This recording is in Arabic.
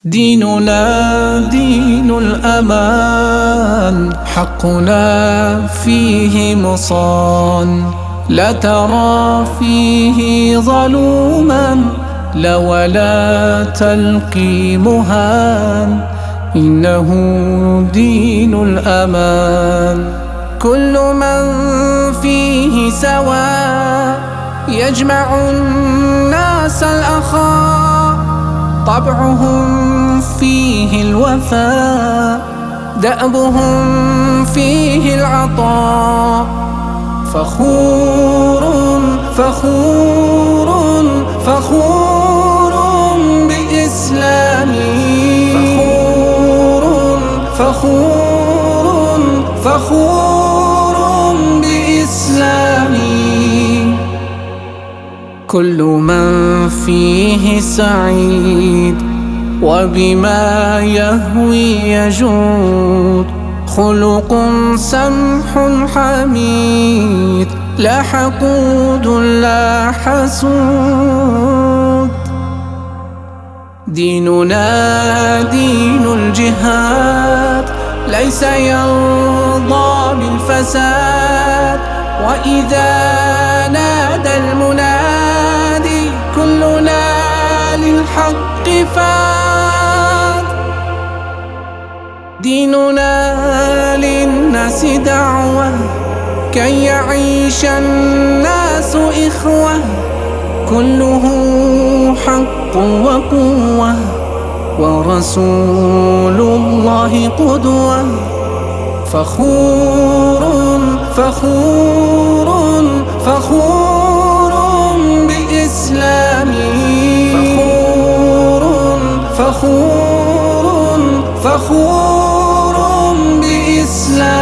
ديننا دين الأمان، حقنا فيه مصان، لا ترى فيه ظلوما، لا ولا تلقي مهان، إنه دين الأمان. كل من فيه سواء، يجمع الناس الأخاء، طبعهم فيه الوفاء، دأبهم فيه العطاء. فخور فخور فخور بإسلامي، فخور فخور فخور بإسلامي. كل من فيه سعيد، وبما يهوي يجود، خلق سمح حميد، لا حقود لا حسود. ديننا دين الجهاد، ليس يرضى بالفساد، وإذا نادى المنادي كلنا للحق فاد. ديننا للناس دعوة، كي يعيش الناس إخوة، كله حق وقوة، ورسول الله قدوة. فخور فخور فخور بإسلامي، فخور فخور فخور بإسلامي.